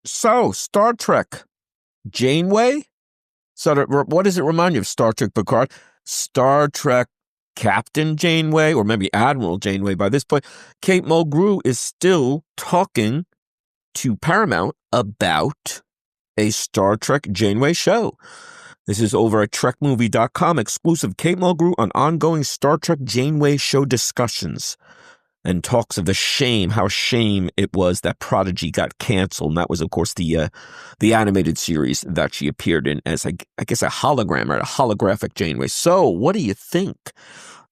So, Star Trek, Janeway? What does it remind you of? Star Trek Picard? Star Trek Captain Janeway, or maybe Admiral Janeway by this point. Kate Mulgrew is still talking to Paramount about a Star Trek Janeway show. This is over at TrekMovie.com, exclusive. Kate Mulgrew on ongoing Star Trek Janeway show discussions, and talks of how shame it was that Prodigy got canceled. And that was, of course, the animated series that she appeared in as, I guess, a hologram, or a holographic Janeway. So, what do you think?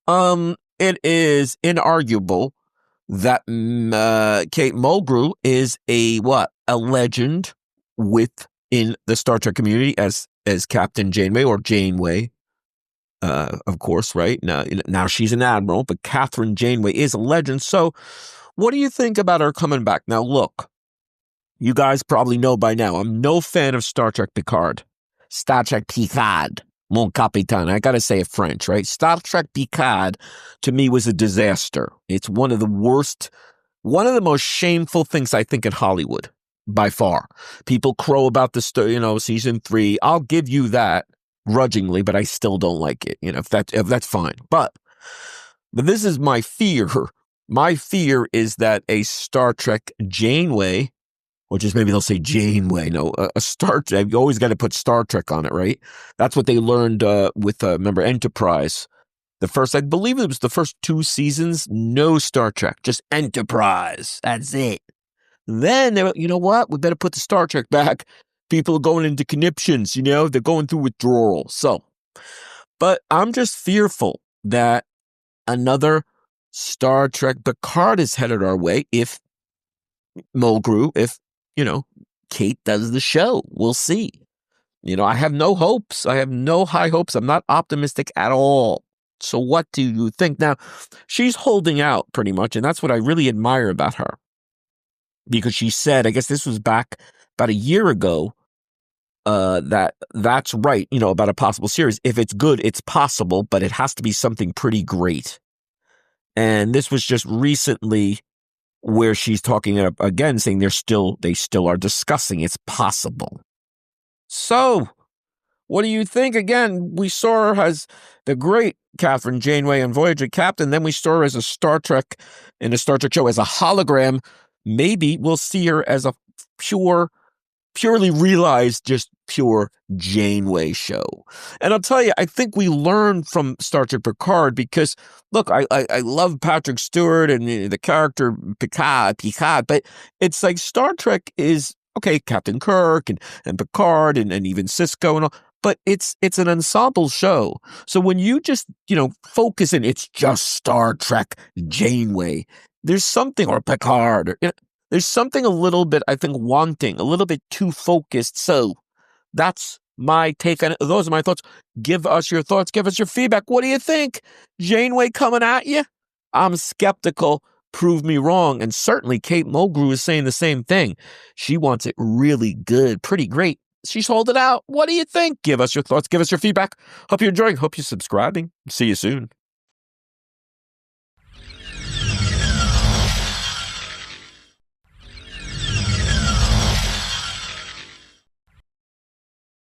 It is inarguable that Kate Mulgrew is a legend within the Star Trek community as Captain Janeway, or Janeway. Of course, right? Now she's an admiral, but Kathryn Janeway is a legend. So what do you think about her coming back? Now, look, you guys probably know by now, I'm no fan of Star Trek Picard. Star Trek Picard, mon capitaine. I got to say it French, right? Star Trek Picard, to me, was a disaster. It's one of the most shameful things, I think, in Hollywood, by far. People crow about the season 3. I'll give you that. Grudgingly, but I still don't like it. If that's fine. But this is my fear. My fear is that a Star Trek Janeway, or just maybe they'll say Janeway. No, a Star Trek. You always got to put Star Trek on it, right? That's what they learned with remember, Enterprise. I believe it was the first 2 seasons, no Star Trek, just Enterprise. That's it. Then they were, you know what? We better put the Star Trek back. People are going into conniptions, they're going through withdrawal. So, but I'm just fearful that another Star Trek Picard is headed our way if Kate does the show. We'll see. I have no hopes. I have no high hopes. I'm not optimistic at all. So what do you think? Now, she's holding out pretty much, and that's what I really admire about her. Because she said, I guess this was back about a year ago, that's right, about a possible series. If it's good, it's possible, but it has to be something pretty great. And this was just recently where she's talking again, saying they still are discussing it's possible. So, what do you think? Again, we saw her as the great Kathryn Janeway on Voyager Captain. Then we saw her as a Star Trek show as a hologram. Maybe we'll see her as a purely realized, just pure Janeway show. And I'll tell you, I think we learned from Star Trek Picard because, look, I love Patrick Stewart and the character Picard, but it's like Star Trek is, okay, Captain Kirk and Picard and even Sisko and all, but it's an ensemble show. So when you just, focus in, it's just Star Trek Janeway, there's something, or Picard, there's something a little bit, I think, wanting, a little bit too focused. So that's my take on it. Those are my thoughts. Give us your thoughts. Give us your feedback. What do you think? Janeway coming at you? I'm skeptical. Prove me wrong. And certainly Kate Mulgrew is saying the same thing. She wants it really good, pretty great. She's holding out. What do you think? Give us your thoughts. Give us your feedback. Hope you're enjoying. Hope you're subscribing. See you soon.